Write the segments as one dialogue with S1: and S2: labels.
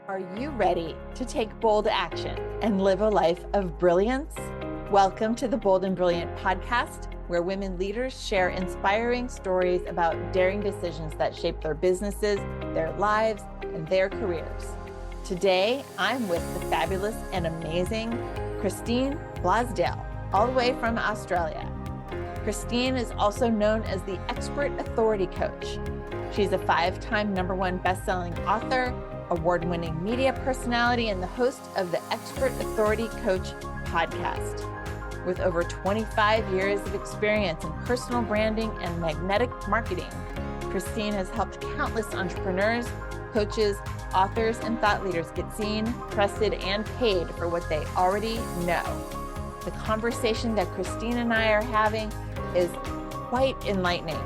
S1: Are you ready to take bold action and live a life of brilliance? Welcome to the Bold and Brilliant podcast, where women leaders share inspiring stories about daring decisions that shape their businesses, their lives, and their careers. Today, I'm with the fabulous and amazing Christine Blosdale, all the way from Australia. Christine is also known as the Expert Authority Coach. She's a 5-time #1 best-selling author, award-winning media personality, and the host of the Expert Authority Coach podcast. With over 25 years of experience in personal branding and magnetic marketing, Christine has helped countless entrepreneurs, coaches, authors, and thought leaders get seen, trusted, and paid for what they already know. The conversation that Christine and I are having is quite enlightening.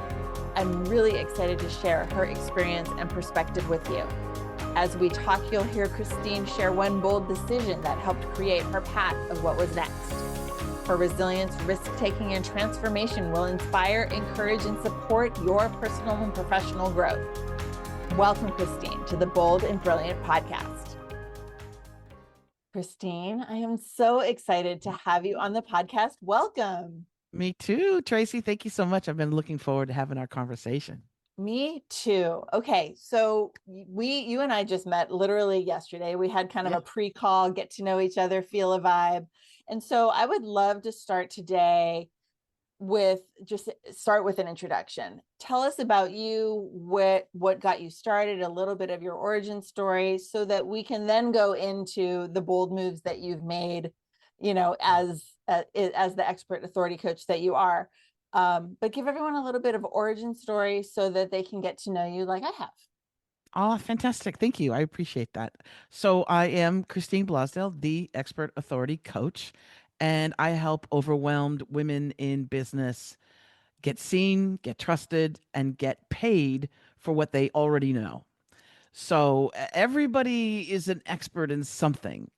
S1: I'm really excited to share her experience and perspective with you. As we talk, you'll hear Christine share one bold decision that helped create her path of what was next. Her resilience, risk-taking, and transformation will inspire, encourage, and support your personal and professional growth. Welcome, Christine, to the Bold and Brilliant podcast. Christine, I am so excited to have you on the podcast. Welcome.
S2: Me too, Tracy. Thank you so much. I've been looking forward to having our conversation.
S1: Me too. Okay, so you and I just met literally yesterday. We had kind of a pre-call, get to know each other, feel a vibe. And so I would love to start today with an introduction. Tell us about you, what got you started, a little bit of your origin story, so that we can then go into the bold moves that you've made, as the expert authority coach that you are. But give everyone a little bit of origin story so that they can get to know you like I have.
S2: Oh, fantastic. Thank you. I appreciate that. So I am Christine Blosdale, the expert authority coach, and I help overwhelmed women in business get seen, get trusted, and get paid for what they already know. So everybody is an expert in something.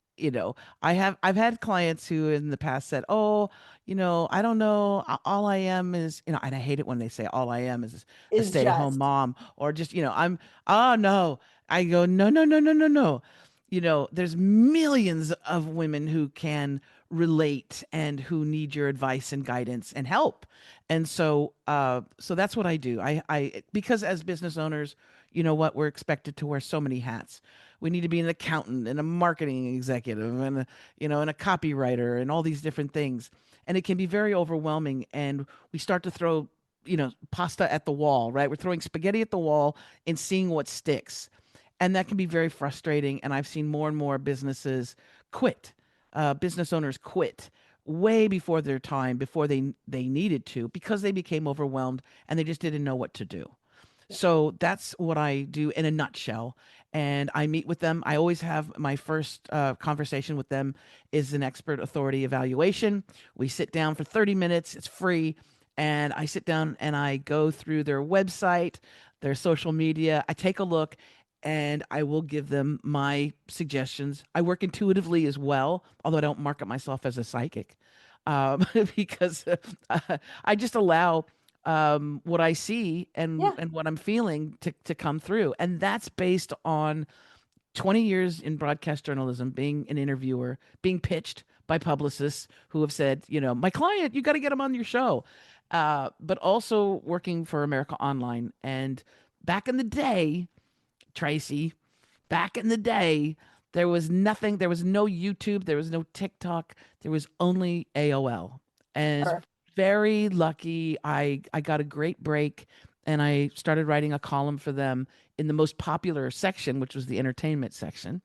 S2: I've had clients who in the past said, "Oh, I don't know. All I am is, and I hate it when they say all I am is a
S1: Is
S2: stay-at-home
S1: just
S2: mom, or just, oh no." I go, "No, no, no, no, no, no." There's millions of women who can relate and who need your advice and guidance and help. And so that's what I do. Because as business owners, you know what, we're expected to wear so many hats. We need to be an accountant and a marketing executive and and a copywriter and all these different things. And it can be very overwhelming. And we start to throw, pasta at the wall, right? We're throwing spaghetti at the wall and seeing what sticks. And that can be very frustrating. And I've seen more and more businesses quit, business owners quit way before their time, before they needed to, because they became overwhelmed and they just didn't know what to do. So that's what I do in a nutshell. And I meet with them. I always have my first conversation with them is an expert authority evaluation. We sit down for 30 minutes. It's free. And I sit down and I go through their website, their social media. I take a look and I will give them my suggestions. I work intuitively as well, although I don't market myself as a psychic, because I just allow what I see and what I'm feeling to come through. And that's based on 20 years in broadcast journalism, being an interviewer, being pitched by publicists who have said, my client, you got to get him on your show. But also working for America Online. And back in the day, Tracy, back in the day, there was nothing, there was no YouTube, there was no TikTok, there was only AOL. And
S1: Sure.
S2: very lucky, I got a great break and I started writing a column for them in the most popular section, which was the entertainment section.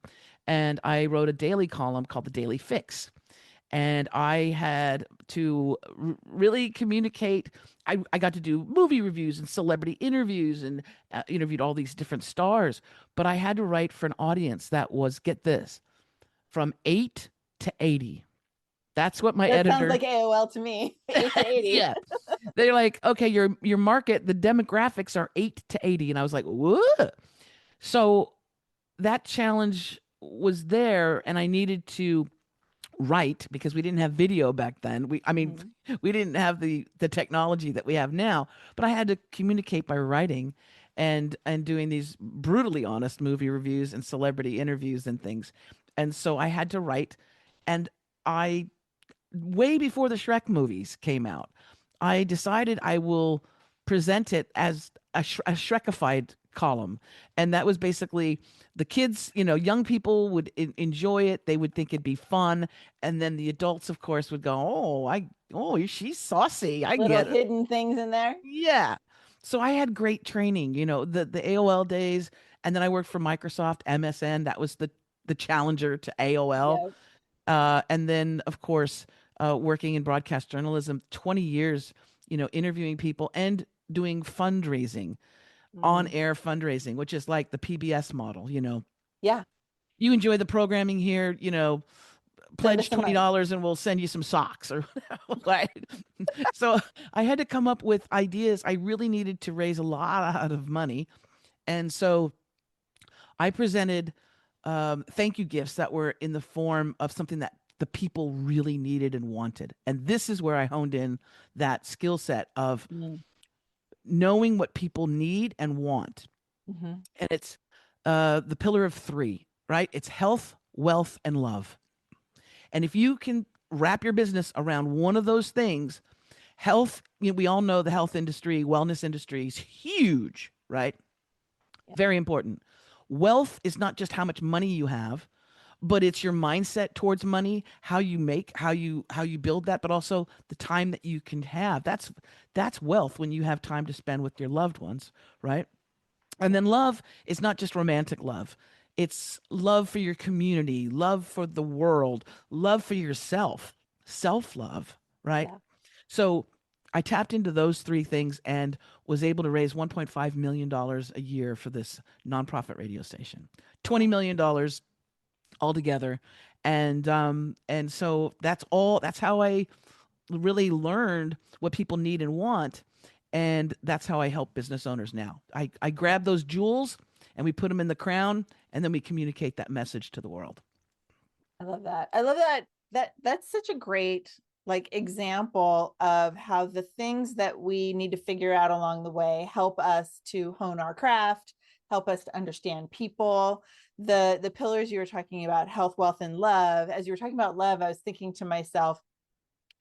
S2: And I wrote a daily column called the Daily Fix, and I had to really communicate. I got to do movie reviews and celebrity interviews and interviewed all these different stars, but I had to write for an audience that was, get this, from 8 to 80. That's what my
S1: That sounds
S2: editor,
S1: like AOL to me. 8 to 80.
S2: yeah, they're like, okay, your market, the demographics are 8 to 80, and I was like, what? So that challenge was there, and I needed to right because we didn't have video back then.
S1: Mhm.
S2: We didn't have the technology that we have now, but I had to communicate by writing. and doing these brutally honest movie reviews and celebrity interviews and things. And so I had to write, and I way before the Shrek movies came out, I decided I will present it as a Shrekified column. And that was basically the kids, young people would enjoy it. They would think it'd be fun. And then the adults, of course, would go, oh, she's saucy. I
S1: Little
S2: get it.
S1: hidden things in there.
S2: Yeah. So I had great training, the AOL days. And then I worked for Microsoft, MSN. That was the challenger to AOL.
S1: Yep.
S2: And then, of course, working in broadcast journalism, 20 years, interviewing people and doing fundraising, on air fundraising, which is like the PBS model.
S1: Yeah.
S2: You enjoy the programming here,
S1: Send us
S2: pledge
S1: some money.
S2: $20 and we'll send you some socks or whatever. So I had to come up with ideas. I really needed to raise a lot of money. And so I presented thank you gifts that were in the form of something that the people really needed and wanted. And this is where I honed in that skill set of knowing what people need and want. And it's the pillar of three, right? It's health, wealth, and love. And if you can wrap your business around one of those things, health, we all know the health industry, wellness industry is huge, right? Very important. Wealth is not just how much money you have, but it's your mindset towards money, how you make, how you build that, but also the time that you can have. That's wealth, when you have time to spend with your loved ones, right? And then love is not just romantic love. It's love for your community, love for the world, love for yourself, self-love, right?
S1: Yeah.
S2: So I tapped into those three things and was able to raise $1.5 million a year for this nonprofit radio station. $20 million altogether. And so that's how I really learned what people need and want. And that's how I help business owners now. I grab those jewels and we put them in the crown, and then we communicate that message to the world.
S1: I love that. I love that. That's such a great example of how the things that we need to figure out along the way help us to hone our craft, help us to understand people. The pillars you were talking about, health, wealth, and love. As you were talking about love, I was thinking to myself,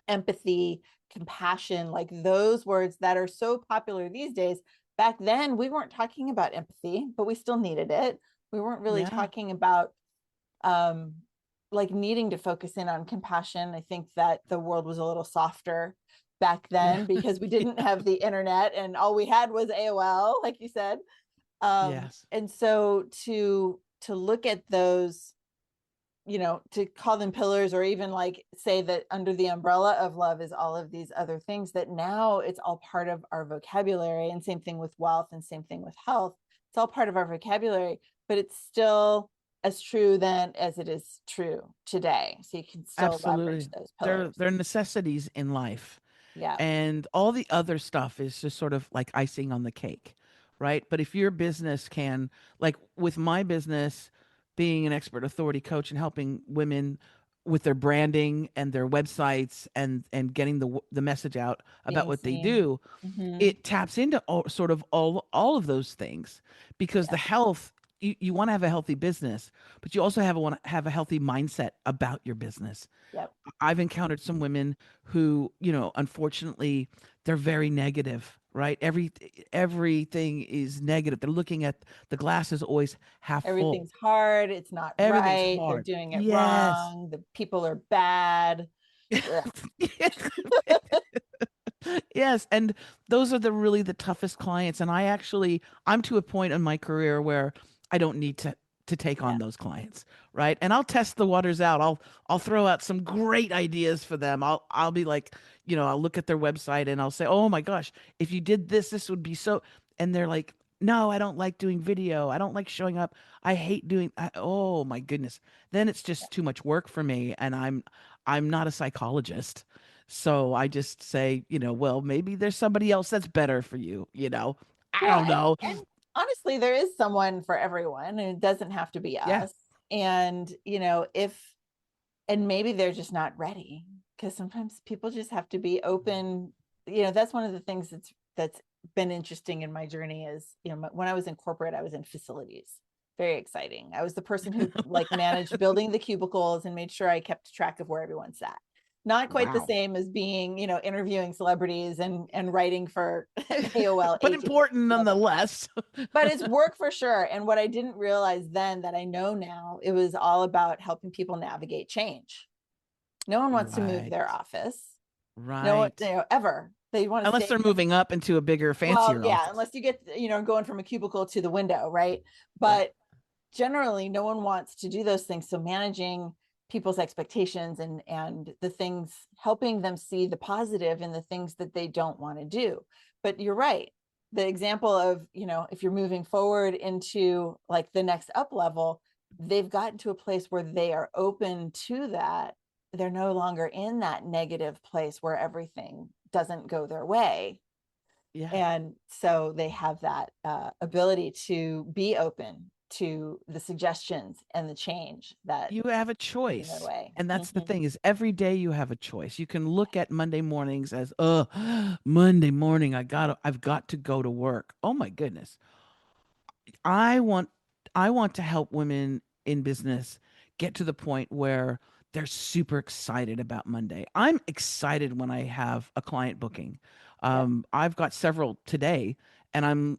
S1: empathy, compassion, like those words that are so popular these days. Back then, we weren't talking about empathy, but we still needed it. We weren't really talking about needing to focus in on compassion. I think that the world was a little softer back then because we didn't have the internet and all we had was AOL, like you said.
S2: Yes.
S1: And so to look at those, to call them pillars, or even say that under the umbrella of love is all of these other things, that now it's all part of our vocabulary. And same thing with wealth, and same thing with health. It's all part of our vocabulary, but it's still as true then as it is true today. So you can still leverage those pillars.
S2: They're necessities in life.
S1: Yeah.
S2: And all the other stuff is just sort of like icing on the cake, right? But if your business can, like with my business, being an expert authority coach and helping women with their branding and their websites and getting the message out about what they do, it taps into all of those things, because the health, you want to have a healthy business, but you also want to have a healthy mindset about your business.
S1: Yep.
S2: I've encountered some women who, unfortunately, they're very negative, right? Everything is negative. They're looking at the glass is always half full.
S1: Everything's hard. It's not
S2: Everything's
S1: right.
S2: hard.
S1: They're doing it wrong. The people are bad.
S2: Yes, and those are really the toughest clients. And I'm to a point in my career where I don't need to take on those clients, right? And I'll test the waters out. I'll throw out some great ideas for them. I'll be like, I'll look at their website and I'll say, "Oh my gosh, if you did this would be so." And they're like, "No, I don't like doing video. I don't like showing up. I hate doing oh my goodness." Then it's just too much work for me, and I'm not a psychologist. So I just say, well, maybe there's somebody else that's better for you, I don't know.
S1: And honestly, there is someone for everyone, and it doesn't have to be us. And, and maybe they're just not ready, because sometimes people just have to be open. That's one of the things that's been interesting in my journey is, when I was in corporate, I was in facilities. Very exciting. I was the person who like managed building the cubicles and made sure I kept track of where everyone sat. Not quite the
S2: Wow.
S1: same as being, interviewing celebrities and writing for AOL
S2: But
S1: agents.
S2: important nonetheless.
S1: But it's work for sure. And what I didn't realize then that I know now, it was all about helping people navigate change. No one wants to move their
S2: Right.
S1: office. No one,
S2: Right.
S1: ever. They want to
S2: Unless
S1: stay.
S2: they're moving up into a bigger,
S1: Well,
S2: fancier
S1: yeah,
S2: office.
S1: unless you get, going from a cubicle to the window, right?
S2: Right.
S1: But generally, no one wants to do those things. So managing people's expectations and the things, helping them see the positive in the things that they don't want to do. But you're right. The example of, if you're moving forward into like the next up level, they've gotten to a place where they are open to that. They're no longer in that negative place where everything doesn't go their way.
S2: Yeah.
S1: And so they have that ability to be open to the suggestions and the change that
S2: You have a
S1: is in their
S2: choice.
S1: way.
S2: And that's the
S1: Mm-hmm.
S2: thing is every day you have a choice. You can look at Monday mornings as, Monday morning, I've got to go to work. Oh my goodness. I want I want to help women in business get to the point where they're super excited about Monday. I'm excited when I have a client booking.
S1: Yep.
S2: I've got several today, and I'm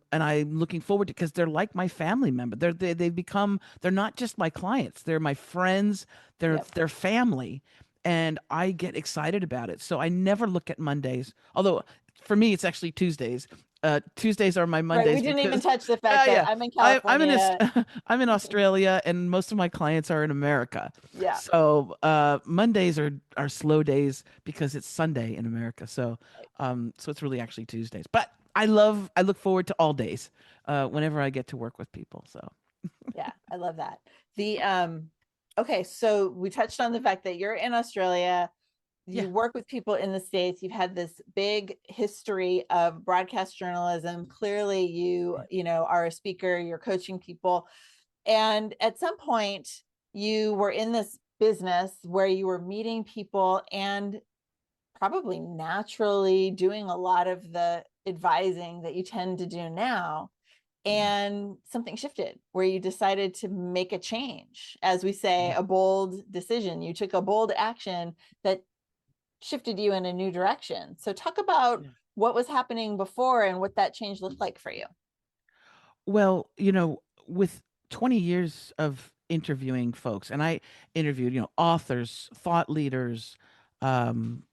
S2: looking forward to because they're like my family member. They've become they're not just my clients. They're my friends.
S1: Yep.
S2: They're family, and I get excited about it. So I never look at Mondays. Although for me, it's actually Tuesdays. Tuesdays are my
S1: Right. We
S2: Mondays
S1: didn't even
S2: because
S1: touch the fact
S2: yeah,
S1: that
S2: yeah.
S1: I'm in
S2: I'm in
S1: California.
S2: I'm in Australia, and most of my clients are in America.
S1: Yeah.
S2: So Mondays are slow days because it's Sunday in America. So
S1: Right.
S2: so it's really actually Tuesdays. But I look forward to all days whenever I get to work with people. So
S1: Yeah. I love that. The okay, so we touched on the fact that you're in Australia.
S2: yeah,
S1: You work with people in the States. You've had this big history of broadcast journalism. Clearly, are a speaker, you're coaching people. And at some point, you were in this business where you were meeting people and probably naturally doing a lot of the advising that you tend to do now.
S2: yeah,
S1: And something shifted where you decided to make a change. As we say,
S2: yeah,
S1: a bold decision. You took a bold action that shifted you in a new direction. So talk about
S2: yeah.
S1: what was happening before and what that change looked like for you.
S2: Well, with 20 years of interviewing folks, and I interviewed, authors, thought leaders, um,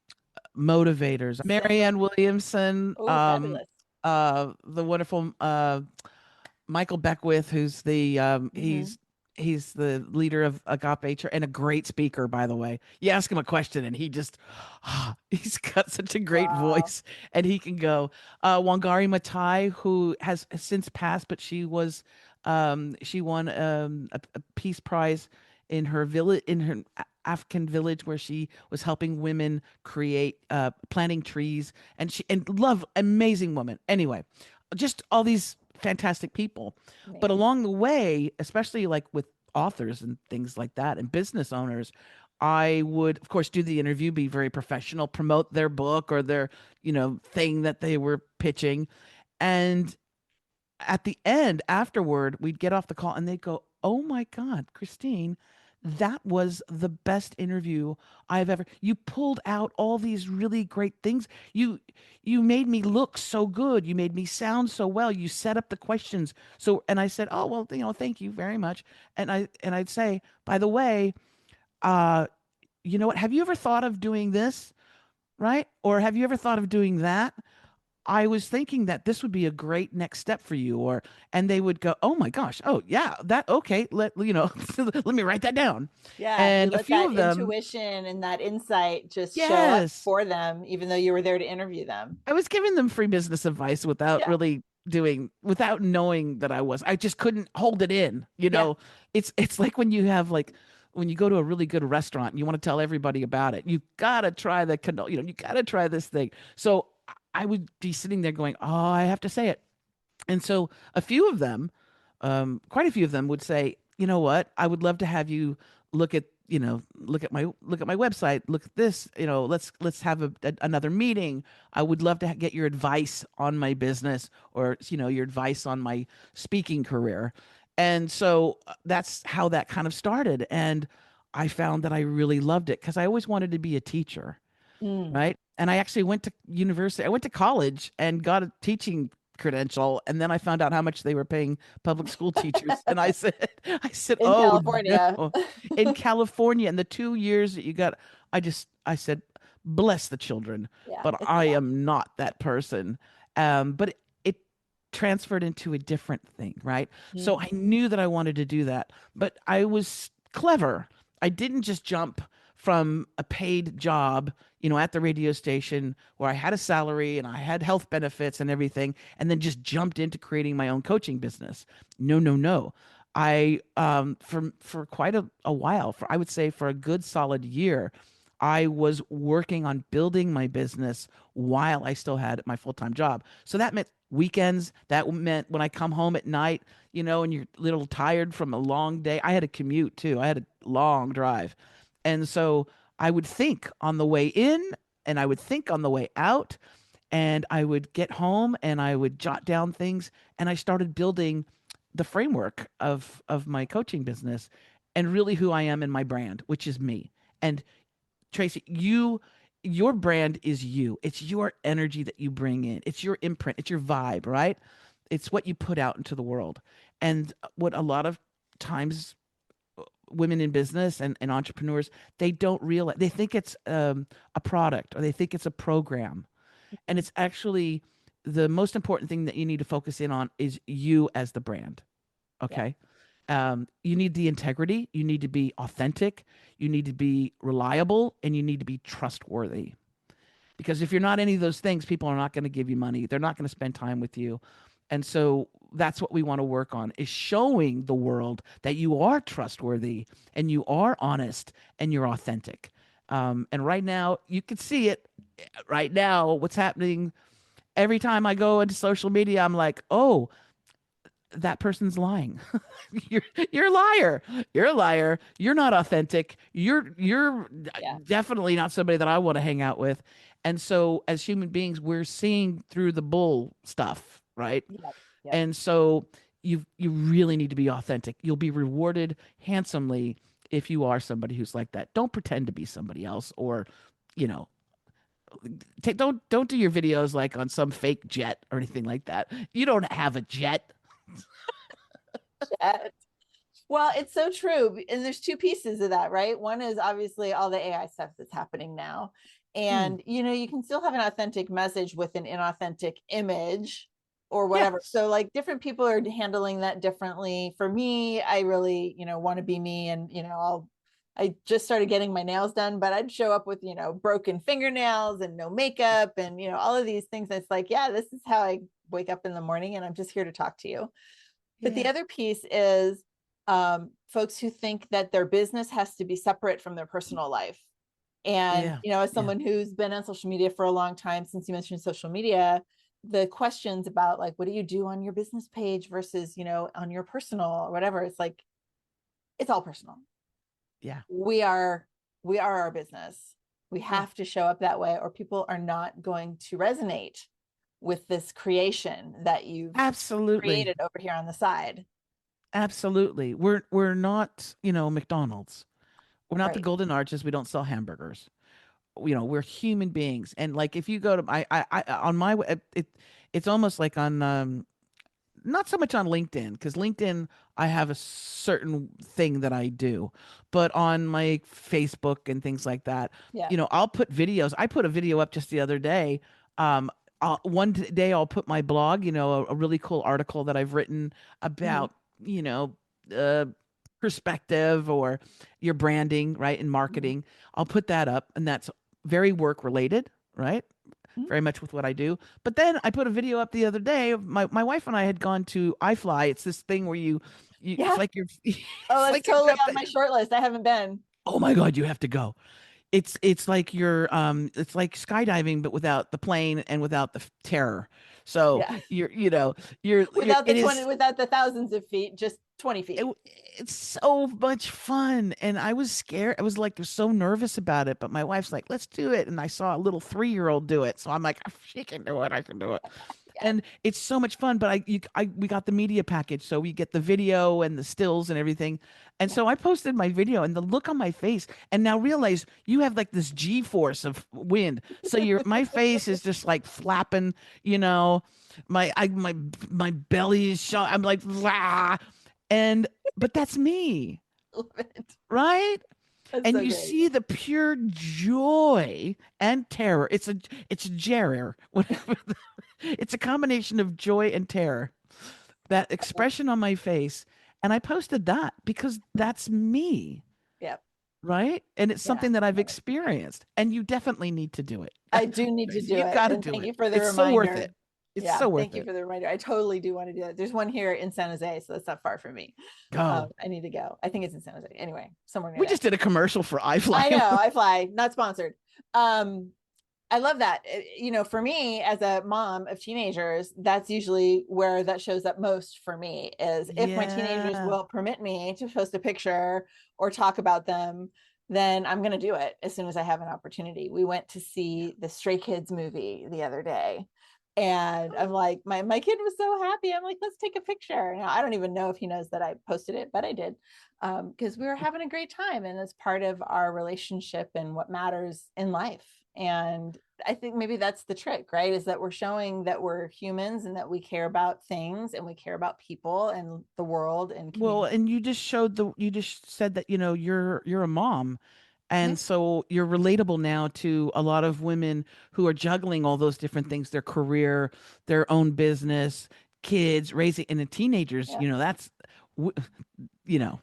S2: motivators,
S1: Same.
S2: Marianne Williamson,
S1: Oh, fabulous.
S2: the wonderful Michael Beckwith, who's the
S1: Mm-hmm.
S2: he's the leader of Agape Church and a great speaker, by the way. You ask him a question and he just he's got such a great
S1: Wow.
S2: voice and he can go. Wangari Maathai, who has since passed, but she won a peace prize in her village in her African village where she was helping women create planting trees and love amazing woman. Anyway, just all these fantastic people. But
S1: Amazing.
S2: along the way, especially like with authors and things like that and business owners, I would, of course, do the interview, be very professional, promote their book or their, thing that they were pitching. And at the end, afterward, we'd get off the call and they'd go, "Oh my God, Christine, that was the best interview I've ever. You pulled out all these really great things. You made me look so good. You made me sound so well. You set up the questions." So and I said, "Oh, well, thank you very much." And I'd say, "By the way, uh, you know what? Have you ever thought of doing this?" Right? Or have you ever thought of doing that? I was thinking that this would be a great next step for you, and they would go, "Oh my gosh, oh yeah, that okay, let me write that down."
S1: Yeah, you
S2: And a
S1: let
S2: few
S1: that
S2: of them,
S1: intuition and that insight just show up
S2: yes,
S1: for them, even though you were there to interview them.
S2: I was giving them free business advice
S1: Yeah,
S2: without knowing that I just couldn't hold it in,
S1: yeah,
S2: It's like when you go to a really good restaurant and you want to tell everybody about it. You gotta try you gotta try this thing. So I would be sitting there going, "Oh, I have to say it." And so a few of them, quite a few of them would say, "You know what? I would love to have you look at look at my website, look at this, let's have another meeting. I would love to get your advice on my business, or your advice on my speaking career. And so that's how that kind of started. And I found that I really loved it because I always wanted to be a teacher,
S1: Mm.
S2: right? And I actually went to university. I went to college and got a teaching credential, and then I found out how much they were paying public school teachers. And I said,
S1: In
S2: "Oh
S1: California.
S2: no!" In California, in the 2 years that you got, I said, "Bless the children,"
S1: Yeah,
S2: but
S1: it's a
S2: I
S1: lot.
S2: am not that person. But it transferred into a different thing, right? So I
S1: Mm.
S2: knew that I wanted to do that, but I was clever. I didn't just jump from a paid job, at the radio station where I had a salary and I had health benefits and everything, and then just jumped into creating my own coaching business. No, no, no. I for quite a while, for I would say for a good solid year, I was working on building my business while I still had my full-time job. So that meant weekends. That meant when I come home at night, and you're a little tired from a long day. I had a commute too. I had a long drive. And so I would think on the way in, and I would think on the way out, and I would get home and I would jot down things, and I started building the framework of my coaching business and really who I am in my brand, which is me. And Tracie, your brand is you. It's your energy that you bring in. It's your imprint. It's your vibe, right? It's what you put out into the world. And what a lot of times women in business and entrepreneurs, they don't realize, they think it's a product, or they think it's a program. And it's actually the most important thing that you need to focus in on is you as the brand.
S1: Yeah.
S2: Okay. You need the integrity, you need to be authentic, you need to be reliable, and you need to be trustworthy. Because if you're not any of those things, people are not going to give you money. They're not going to spend time with you. And so that's what we want to work on, is showing the world that you are trustworthy and you are honest and you're authentic. And right now, you can see it right now, what's happening. Every time I go into social media, I'm like, oh, that person's lying. you're you're a liar. You're a liar. You're not authentic. You're
S1: Yeah.
S2: definitely not somebody that I want to hang out with. And so as human beings, we're seeing through the bull stuff, right?
S1: Yep. Yep.
S2: And so you really need to be authentic. You'll be rewarded handsomely if you are somebody who's like that. Don't pretend to be somebody else, or you know, don't do your videos like on some fake jet or anything like that. You don't have a jet.
S1: Yeah. Well, it's so true. And there's two pieces of that, right? One is obviously all the AI stuff that's happening now.
S2: Hmm.
S1: And, you can still have an authentic message with an inauthentic image or whatever.
S2: Yes.
S1: So, like, different people are handling that differently. For me, I really, want to be me. And, I just started getting my nails done, but I'd show up with, broken fingernails and no makeup and, all of these things. It's like, yeah, this is how I wake up in the morning and I'm just here to talk to you. But the
S2: Yeah.
S1: other piece is folks who think that their business has to be separate from their personal life. And,
S2: Yeah.
S1: as
S2: Yeah.
S1: someone who's been on social media for a long time, since you mentioned social media, the questions about like, what do you do on your business page versus, on your personal or whatever, it's like, it's all personal.
S2: Yeah.
S1: We are our business. We
S2: Yeah.
S1: have to show up that way or people are not going to resonate with this creation that you've
S2: Absolutely.
S1: created over here on the side.
S2: Absolutely. We're not, McDonald's. We're not the
S1: Right.
S2: Golden Arches. We don't sell hamburgers. We're human beings. And like if you go to on my it's almost like on not so much on LinkedIn, because LinkedIn, I have a certain thing that I do, but on my Facebook and things like that,
S1: Yeah.
S2: I'll put videos. I put a video up just the other day. Um, day I'll put my blog, a really cool article that I've written
S1: Mhm.
S2: about, you know, uh, perspective or your branding, right, and
S1: Mhm.
S2: marketing. I'll put that up, and that's very work related, right?
S1: Mhm.
S2: Very much with what I do. But then I put a video up the other day of my wife and I had gone to iFly. It's this thing where you it's
S1: Yeah.
S2: like you're
S1: Oh,
S2: it's
S1: it's
S2: like you're
S1: totally
S2: jumped.
S1: on my short list. I haven't been.
S2: Oh my God, you have to go. It's like you're it's like skydiving but without the plane and without the terror. So
S1: Yeah. Without the
S2: it
S1: 20,
S2: is
S1: without the thousands of feet, just 20
S2: it,
S1: feet.
S2: it's so much fun. And I was scared. I was like so nervous about it. But my wife's like, let's do it. And I saw a little 3-year-old do it. So I'm like, she can do it. I can do it.
S1: Yes.
S2: And it's so much fun. But we got the media package. So we get the video and the stills and everything. And
S1: Yeah.
S2: so I posted my video and the look on my face. And now realize you have like this G force of wind. So my face is just like flapping, you know, my belly is shot. I'm like, "Rah." And but that's me,
S1: Love it.
S2: right?
S1: That's
S2: And
S1: so
S2: you
S1: great.
S2: see the pure joy and terror. It's a terror. It's a combination of joy and terror. That expression on my face. And I posted that because that's me,
S1: Yep.
S2: right? And it's
S1: Yeah.
S2: something that I've experienced. And you definitely need to do it.
S1: I do need to
S2: Tracy,
S1: do
S2: you
S1: it.
S2: got to
S1: And
S2: do
S1: thank
S2: it.
S1: you for the
S2: It's so worth
S1: reminder.
S2: it. It's
S1: Yeah.
S2: so worth
S1: Thank you
S2: it.
S1: for the reminder. I totally do want to do that. There's one here in San Jose, so that's not far from me.
S2: Go.
S1: I need to go. I think it's in San Jose. Anyway, somewhere near
S2: We
S1: there.
S2: just did a commercial for
S1: I
S2: iFly.
S1: know. I fly, not sponsored. Um, I love that. For me as a mom of teenagers, that's usually where that shows up most for me is if my teenagers
S2: Yeah.
S1: will permit me to post a picture or talk about them, then I'm going to do it as soon as I have an opportunity. We went to see the Stray Kids movie the other day. And I'm like, my kid was so happy. I'm like, let's take a picture. Now, I don't even know if he knows that I posted it, but I did because we were having a great time and it's part of our relationship and what matters in life. And I think maybe that's the trick, right? Is that we're showing that we're humans and that we care about things and we care about people and the world and
S2: Well,
S1: community.
S2: and you just said that, you're a mom.
S1: Yeah.
S2: And so you're relatable now to a lot of women who are juggling all those different things, their career, their own business, kids, raising and the teenagers,
S1: Yeah.
S2: that's w- you know,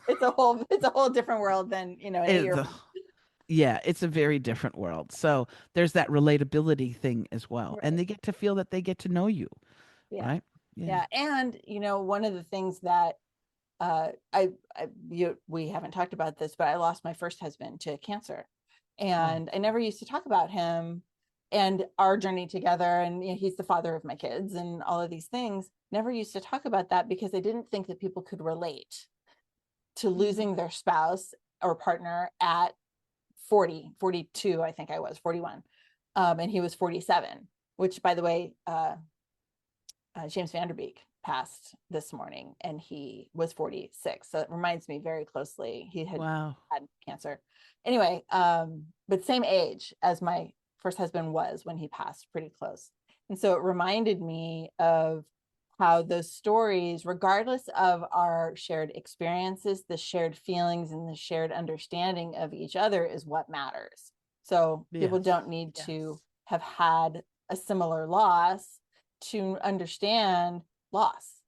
S1: It's a whole different world than, an
S2: it,
S1: 8 year
S2: the, yeah, it's a very different world. So there's that relatability thing as well. And
S1: old.
S2: they get to feel that they get to know you,
S1: Yeah.
S2: right? Yeah.
S1: Yeah. And, one of the things that we haven't talked about this, but I lost my first husband to cancer.
S2: Oh,
S1: And I never used to talk about him and our journey together. And he's the father of my kids and all of these things. Never used to talk about that because I didn't think that people could relate to losing their spouse or partner at 40, 42. I think I was 41. And he was 47, which by the way, James Vanderbeek passed this morning and he was 46. So it reminds me very closely. He
S2: wow.
S1: had cancer. Anyway, but same age as my first husband was when he passed, pretty close. And so it reminded me of how those stories, regardless of our shared experiences, the shared feelings and the shared understanding of each other is what matters. So people
S2: Yes.
S1: don't need to
S2: Yes.
S1: have had a similar loss to understand loss.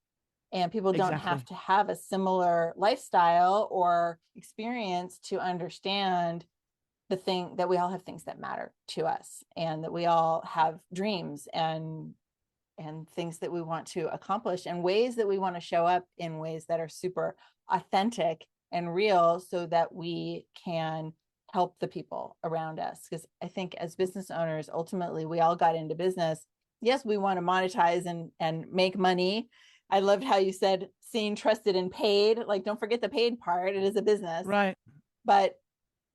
S1: And people don't have
S2: Exactly.
S1: to have a similar lifestyle or experience to understand the thing that we all have things that matter to us and that we all have dreams and things that we want to accomplish and ways that we want to show up in ways that are super authentic and real so that we can help the people around us. Because I think as business owners, ultimately, we all got into business. Yes, we want to monetize and make money. I loved how you said seen, trusted, and paid. Like, don't forget the paid part. It is a business,
S2: Right.
S1: but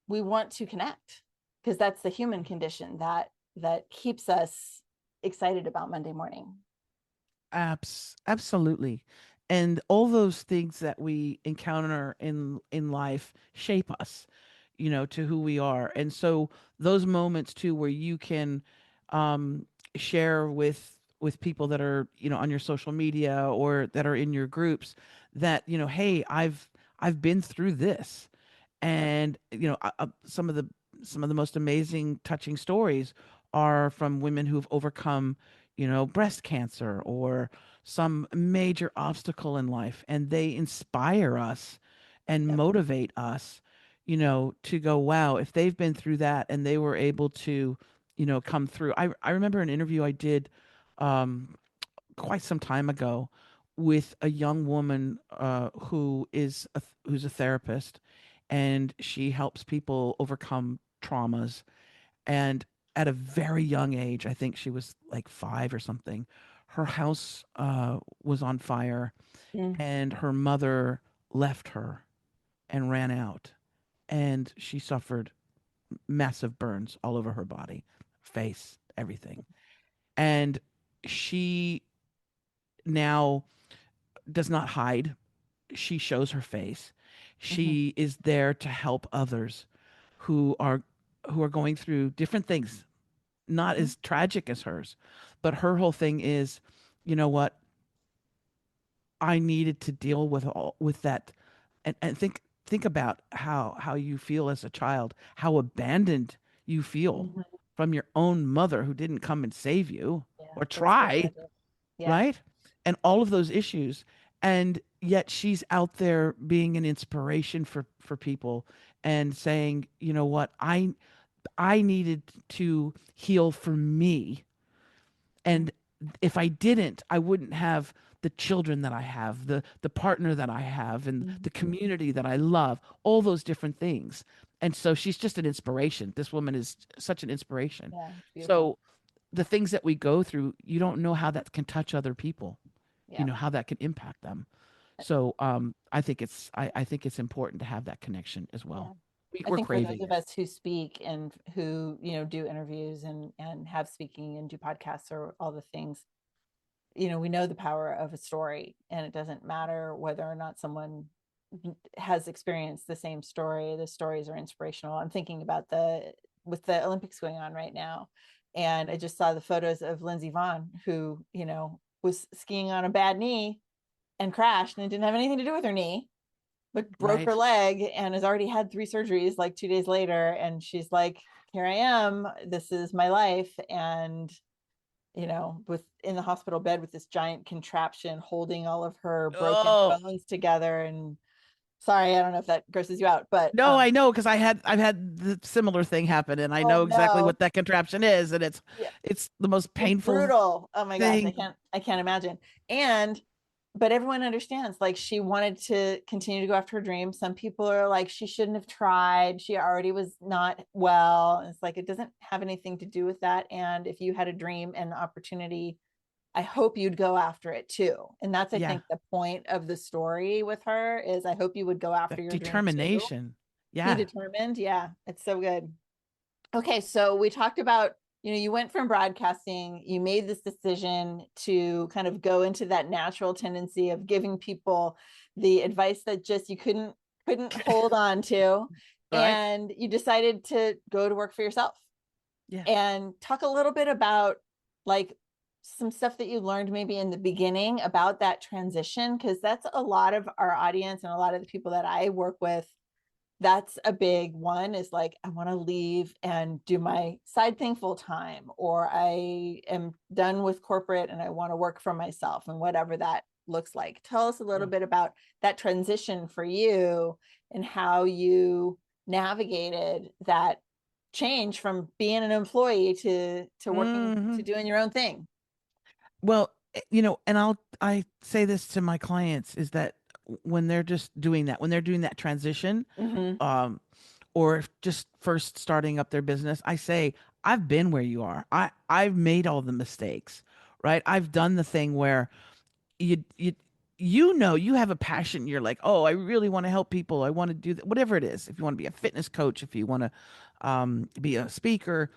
S1: we want to connect because that's the human condition that keeps us excited about Monday morning.
S2: Absolutely. And all those things that we encounter in life shape us, to who we are. And so those moments too where you can um share with people that are, on your social media or that are in your groups that, hey, I've been through this.
S1: Yep.
S2: And some of the most amazing touching stories are from women who've overcome, breast cancer or some major obstacle in life, and they inspire us and
S1: Yep.
S2: motivate us, to go, wow, if they've been through that and they were able to, come through. I remember an interview I did um quite some time ago with a young woman who's a therapist, and she helps people overcome traumas. And at a very young age, I think she was like 5 or something, her house was on fire
S1: Mm.
S2: and her mother left her and ran out. And she suffered massive burns all over her body, face, everything. And she now does not hide. She shows her face.
S1: Mhm.
S2: She is there to help others who are going through different things, not
S1: Mhm.
S2: as tragic as hers. But her whole thing is, you know what? I needed to deal with all with that, and think about how you feel as a child, how abandoned you feel
S1: Mhm.
S2: from your own mother who didn't come and save you
S1: Yeah,
S2: or
S1: that's
S2: try,
S1: horrendous. Yeah.
S2: right? And all of those issues, and yet she's out there being an inspiration for people and saying, you know what, I needed to heal for me,
S1: Mm.
S2: and if I didn't, I wouldn't have the children that I have, the partner that I have, and
S1: Mhm.
S2: the community that I love, all those different things. And so she's just an inspiration. This woman is such an inspiration.
S1: Yeah, it's beautiful.
S2: So the things that we go through, you don't know how that can touch other people,
S1: Yeah.
S2: how that can impact them. So I think it's important to have that connection as
S1: Yeah.
S2: well.
S1: I
S2: We're
S1: think for those
S2: craving
S1: of
S2: it.
S1: us who speak and who, do interviews and have speaking and do podcasts or all the things, we know the power of a story, and it doesn't matter whether or not someone has experienced the same story. The stories are inspirational. I'm thinking about the with the Olympics going on right now, and I just saw the photos of Lindsey Vonn, who, was skiing on a bad knee and crashed, and it didn't have anything to do with her knee, but broke her
S2: Right.
S1: leg and has already had 3 surgeries like 2 days later. And she's like, here I am. This is my life. And, with in the hospital bed with this giant contraption holding all of her broken
S2: Oh,
S1: bones together. And sorry, I don't know if that grosses you out, but
S2: no, I know because I've had the similar thing happen, and I
S1: oh
S2: know exactly
S1: no.
S2: what that contraption is, and
S1: Yeah.
S2: it's the most
S1: It's
S2: painful
S1: brutal. Oh my gosh,
S2: thing.
S1: I can't imagine. And but everyone understands, like, she wanted to continue to go after her dreams. Some people are like, she shouldn't have tried, she already was not well. And it's like, it doesn't have anything to do with that. And if you had a dream and the opportunity, I hope you'd go after it too. And that's, I
S2: Yeah,
S1: think, the point of the story with her is, I hope you would go after
S2: that
S1: your dream too.
S2: determination.
S1: Be
S2: Yeah,
S1: determined. Yeah, it's so good. Okay, so we talked about, you went from broadcasting, you made this decision to kind of go into that natural tendency of giving people the advice that just you couldn't hold on to,
S2: right.
S1: and you decided to go to work for yourself.
S2: Yeah.
S1: And talk a little bit about, like, some stuff that you learned maybe in the beginning about that transition, because that's a lot of our audience and a lot of the people that I work with. That's a big one, is like, I want to leave and do my side thing full time, or I am done with corporate and I want to work for myself, and whatever that looks like. Tell us a little
S2: Yeah.
S1: bit about that transition for you and how you navigated that change from being an employee to working to
S2: Hmm.
S1: doing your own thing.
S2: Well, and I say this to my clients is that when they're just doing that, when they're doing that transition,
S1: Mm-hmm.
S2: um, or just first starting up their business, I say, I've been where you are. I've made all the mistakes, right? I've done the thing where you you you have a passion. You're like, oh, I really want to help people. I want to do that, whatever it is. If you want to be a fitness coach, if you want to be a speaker,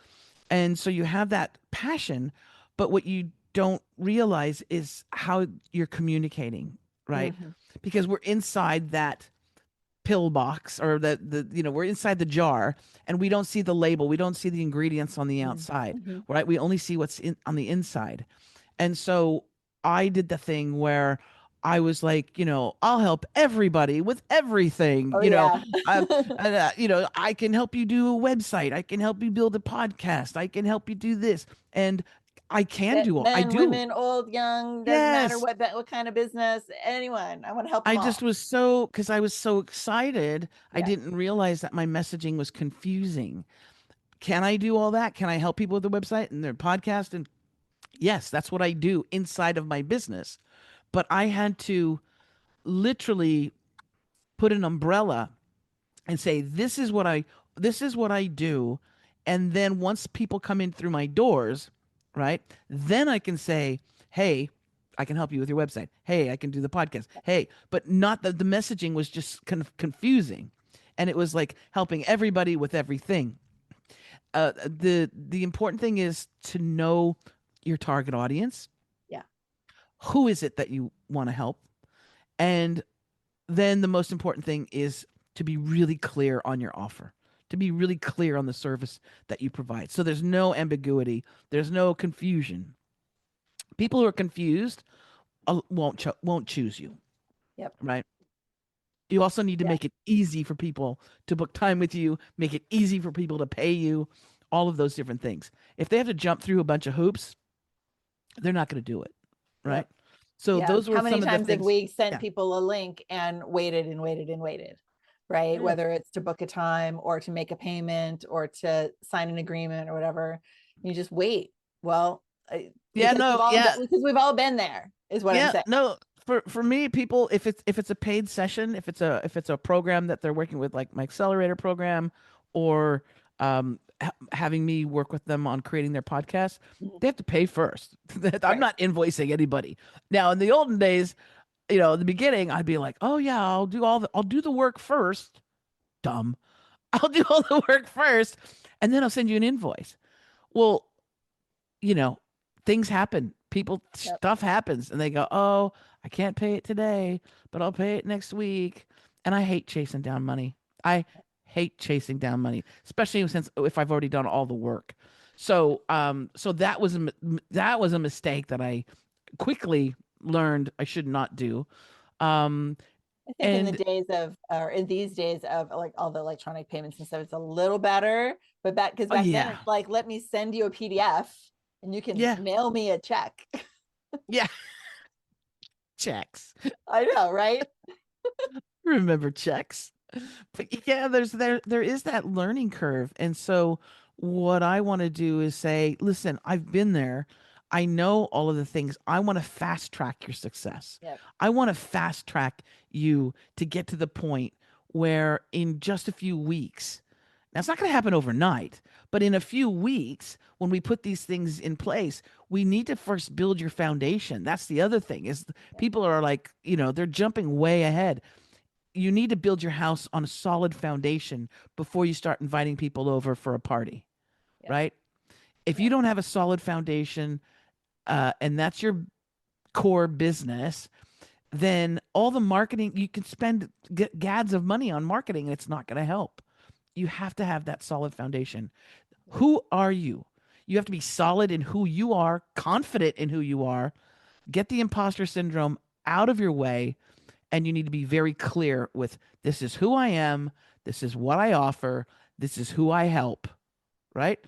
S2: and so you have that passion, but what you don't realize is how you're communicating, right?
S1: Mm-hmm.
S2: Because we're inside that pill box, or we're inside the jar, and we don't see the label, we don't see the ingredients on the outside,
S1: Mm-hmm.
S2: right? We only see what's on the inside. And so I did the thing where I was like, I'll help everybody with everything.
S1: Oh yeah.
S2: I, I can help you do a website. I can help you build a podcast. I can help you do this. And I
S1: Men,
S2: do.
S1: women, old, young, doesn't matter
S2: Yes.
S1: what kind of business, anyone. I want to help them
S2: I just
S1: all.
S2: was because I was so excited. I
S1: Yeah.
S2: didn't realize that my messaging was confusing. Can I do all that? Can I help people with their website and their podcast? And yes, that's what I do inside of my business. But I had to literally put an umbrella and say, this is what I do. And then once people come in through my doors, right, then I can say, hey, I can help you with your website. Hey, I can do the podcast. Hey, but not that the messaging was just kind of confusing. And it was like helping everybody with everything. The important thing is to know your target audience.
S1: Yeah.
S2: Who is it that you want to help? And then the most important thing is to be really clear on your offer, to be really clear on the service that you provide. So there's no ambiguity, there's no confusion. People who are confused won't choose you,
S1: Yep.
S2: right? You also need to
S1: Yeah.
S2: make it easy for people to book time with you, make it easy for people to pay you, all of those different things. If they have to jump through a bunch of hoops, they're not going to do it, right?
S1: Yep.
S2: So
S1: Yeah.
S2: those were
S1: How many
S2: some of the
S1: times have
S2: things.
S1: we sent
S2: Yeah.
S1: people a link and waited and waited and waited, right?
S2: Yeah.
S1: Whether it's to book a time or to make a payment or to sign an agreement or whatever, you just wait. Well,
S2: Yeah, no, yeah.
S1: because we've all been there, is what I'm
S2: Yeah,
S1: saying.
S2: no. For me, people, if it's a paid session, if it's a program that they're working with, like my accelerator program, or having me work with them on creating their podcast,
S1: Mhm.
S2: they have to pay first. I'm
S1: Right.
S2: not invoicing anybody. Now, in the olden days, in the beginning, I'd be like, oh yeah, I'll do the work first. Dumb. I'll do all the work first, and then I'll send you an invoice. Well, you know, things happen. People,
S1: Yep.
S2: stuff happens, and they go, "Oh, I can't pay it today, but I'll pay it next week." And I hate chasing down money. I hate chasing down money, especially since if I've already done all the work. So that was that was a mistake that I quickly learned I should not do. Um,
S1: I think in the
S2: and
S1: days of, or in these days of like all the electronic payments and stuff, it's a little better. But because
S2: oh
S1: back then
S2: yeah,
S1: it's like, let me send you a PDF and you can
S2: yeah,
S1: mail me a check.
S2: yeah, checks.
S1: I know, right?
S2: Remember checks. But yeah, there is that learning curve. And so what I want to do is say, listen, I've been there. I know all of the things. I want to fast track your success.
S1: Yep.
S2: I want to fast track you to get to the point where in just a few weeks, now it's not going to happen overnight, but in a few weeks, when we put these things in place, we need to first build your foundation. That's the other thing is people are like, they're jumping way ahead. You need to build your house on a solid foundation before you start inviting people over for a party,
S1: Yep.
S2: right? If you
S1: Yep.
S2: don't have a solid foundation, and that's your core business, then all the marketing you can spend gads of money on marketing, and it's not going to help. You have to have that solid foundation. Who are you? You have to be solid in who you are, confident in who you are. Get the imposter syndrome out of your way, and you need to be very clear with this is who I am, this is what I offer, this is who I help, right?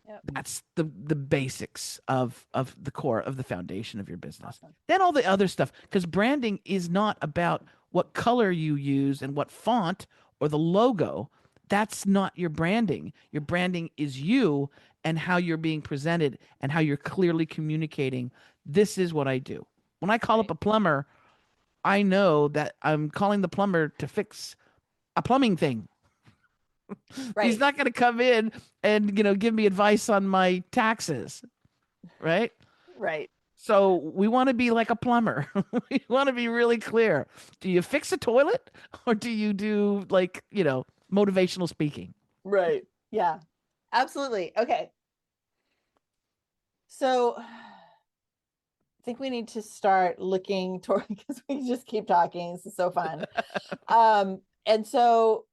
S1: Yep.
S2: That's the basics of the core of the foundation of your business.
S1: Awesome.
S2: Then all the other stuff, because branding is not about what color you use and what font or the logo. That's not your branding. Your branding is you and how you're being presented and how you're clearly communicating. This is what I do. When I call up
S1: Right.
S2: a plumber, I know that I'm calling the plumber to fix a plumbing thing. He's
S1: Right.
S2: not going to come in and, give me advice on my taxes, right?
S1: Right.
S2: So we want to be like a plumber. We want to be really clear. Do you fix a toilet or do you do like, motivational speaking?
S1: Right. Yeah. Absolutely. Okay. So I think we need to start looking toward because we just keep talking. This is so fun. And so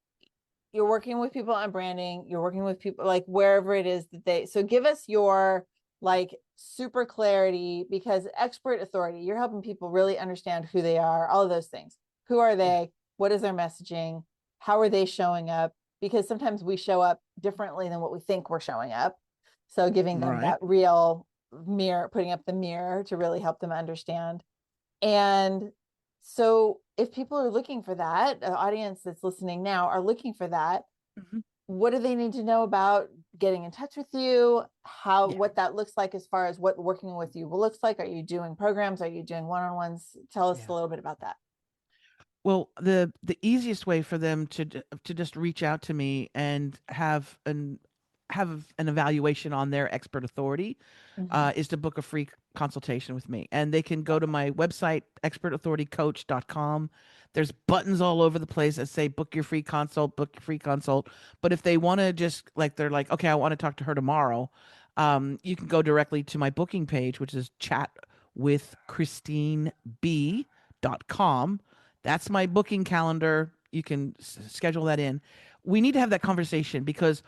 S1: you're working with people on branding, you're working with people like wherever it is that so give us your like super clarity because expert authority, you're helping people really understand who they are, all of those things. Who are
S2: Yeah.
S1: they? What is their messaging? How are they showing up? Because sometimes we show up differently than what we think we're showing up. So giving them
S2: Right.
S1: that real mirror, putting up the mirror to really help them understand. And so if people are looking for that, the audience that's listening now are looking for that,
S2: Mhm.
S1: what do they need to know about getting in touch with you? How,
S2: Yeah.
S1: what that looks like as far as what working with you looks like? Are you doing programs? Are you doing one-on-ones? Tell us a
S2: Yeah.
S1: little bit about that.
S2: Well, the easiest way for them to just reach out to me and have an evaluation on their expert authority,
S1: Mhm.
S2: is to book a free consultation with me. And they can go to my website, expertauthoritycoach.com. There's buttons all over the place that say book your free consult, book your free consult. But if they want to just like, they're like, okay, I want to talk to her tomorrow, you can go directly to my booking page, which is chatwithchristineb.com. That's my booking calendar. You can schedule that in. We need to have that conversation because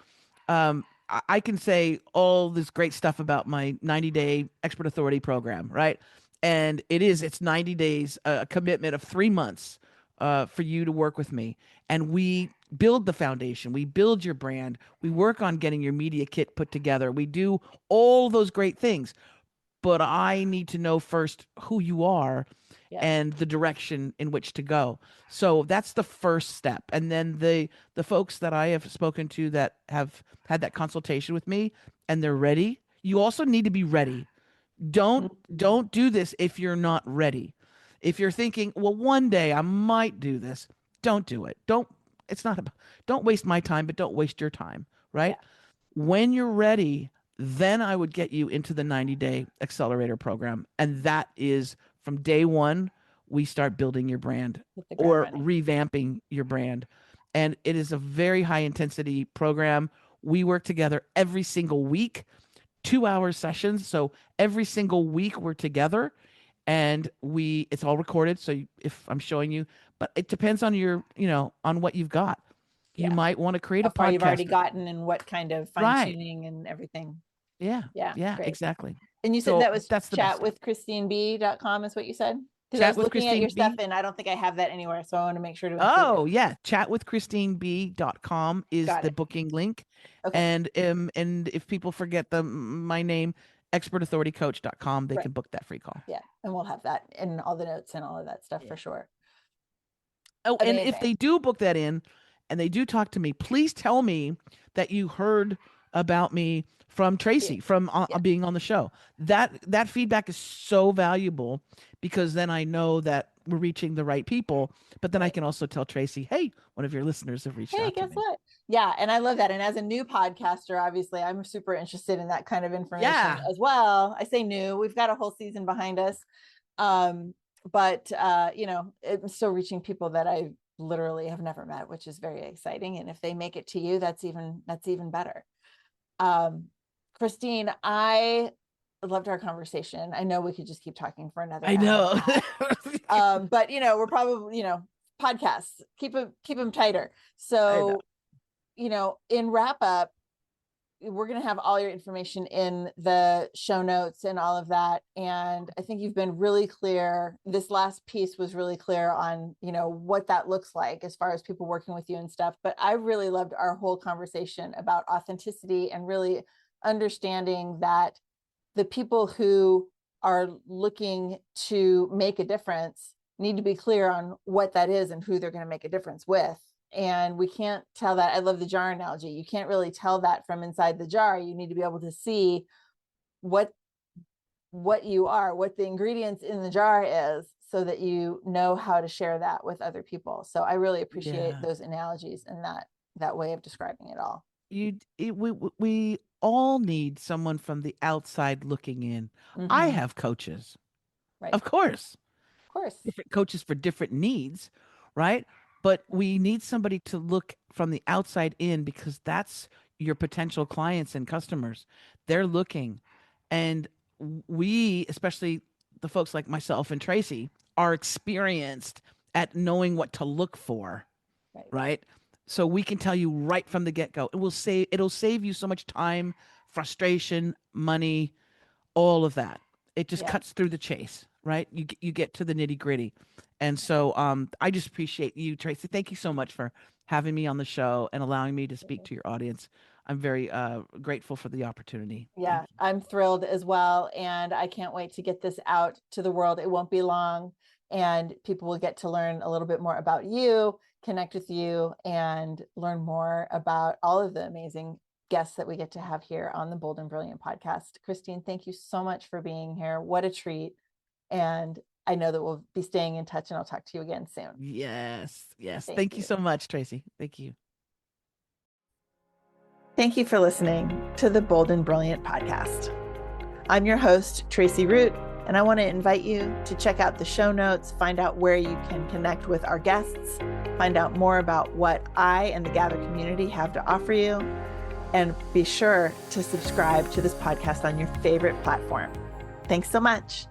S2: I can say all this great stuff about my 90-day expert authority program, right? And it's 90 days, a commitment of 3 months for you to work with me. And we build the foundation, we build your brand, we work on getting your media kit put together, we do all those great things. But I need to know first who you are
S1: Yep.
S2: and the direction in which to go. So that's the first step. And then the folks that I have spoken to that have had that consultation with me and they're ready, you also need to be ready. Don't
S1: Mhm.
S2: don't do this if you're not ready. If you're thinking, well, one day I might do this, don't do it. It's not about, don't waste my time, but don't waste your time, right?
S1: Yeah.
S2: When you're ready, then I would get you into the 90-day accelerator program. And that is from day one, we start building your brand
S1: Hit the ground
S2: or
S1: running.
S2: revamping your brand. And it is a very high intensity program. We work together every single week, 2 hour sessions. So every single week we're together and it's all recorded. So if I'm showing you, but it depends on on what you've got. You
S1: Yeah.
S2: might want to create
S1: How
S2: a
S1: far you've already
S2: podcast.
S1: gotten and what kind of fine
S2: Right.
S1: tuning and everything.
S2: Yeah.
S1: Yeah.
S2: Yeah,
S1: Great.
S2: exactly.
S1: And you said
S2: So
S1: that was
S2: that's the best step.
S1: chatwithchristineb.com is what you said? Because I
S2: Chat
S1: was
S2: with
S1: looking at your
S2: Christine
S1: stuff
S2: B.
S1: and I don't think I have that anywhere. So I want to make sure to include it.
S2: Oh, yeah. Chatwithchristineb.com is
S1: Got
S2: the
S1: it.
S2: booking link.
S1: Okay.
S2: And if people forget my name, expertauthoritycoach.com, they
S1: Right.
S2: can book that free call.
S1: Yeah. And we'll have that in all the notes and all of that stuff for
S2: Yeah.
S1: sure.
S2: Oh, and if
S1: Amazing.
S2: they do book that in and they do talk to me, please tell me that you heard about me from
S1: Yeah.
S2: Tracie, from
S1: Yeah.
S2: being on the show. That feedback is so valuable because then I know that we're reaching the right people. But then I
S1: Right.
S2: can also tell Tracie, hey, one of your listeners have reached
S1: Hey,
S2: out to
S1: guess
S2: me.
S1: what? Yeah. And I love that. And as a new podcaster, obviously, I'm super interested in that kind of information
S2: Yeah.
S1: as well. I say new, we've got a whole season behind us. Um, but I'm still reaching people that I literally have never met, which is very exciting. And if they make it to you, that's even better. Um, Christine, I loved our conversation. I know we could just keep talking for another
S2: I
S1: hour and
S2: know.
S1: a half. But we're probably, podcasts, keep them tighter.
S2: I know.
S1: So, in wrap up, we're going to have all your information in the show notes and all of that. And I think you've been really clear. This last piece was really clear on, what that looks like as far as people working with you and stuff. But I really loved our whole conversation about authenticity and really understanding that the people who are looking to make a difference need to be clear on what that is and who they're going to make a difference with. And we can't tell that. I love the jar analogy. You can't really tell that from inside the jar. You need to be able to see what you are, what the ingredients in the jar is, so that you know how to share that with other people. So I really appreciate
S2: Yeah.
S1: those analogies and that way of describing it all.
S2: We all need someone from the outside looking in. I
S1: Mm-hmm.
S2: have coaches,
S1: Right.
S2: of course,
S1: Of course.
S2: different coaches for different needs, right? But we need somebody to look from the outside in because that's your potential clients and customers. They're looking. And we, especially the folks like myself and Tracie, are experienced at knowing what to look for,
S1: Right.
S2: right? So we can tell you right from the get-go. It'll save you so much time, frustration, money, all of that. It just
S1: Yeah.
S2: cuts through the chase, right? You get to the nitty gritty. And so I just appreciate you, Tracie. Thank you so much for having me on the show and allowing me to speak to your audience. I'm very grateful for the opportunity.
S1: Yeah,
S2: Thank you.
S1: I'm thrilled as well. And I can't wait to get this out to the world. It won't be long. And people will get to learn a little bit more about you, connect with you, and learn more about all of the amazing guests that we get to have here on the Bold and Brilliant podcast. Christine, thank you so much for being here. What a treat. And I know that we'll be staying in touch, and I'll talk to you again soon.
S2: Yes, yes.
S1: Thank
S2: Thank you
S1: you.
S2: so much, Tracie. Thank you.
S1: Thank you for listening to the Bold and Brilliant podcast. I'm your host, Tracie Root, and I want to invite you to check out the show notes, find out where you can connect with our guests, find out more about what I and the Gather community have to offer you, and be sure to subscribe to this podcast on your favorite platform. Thanks so much.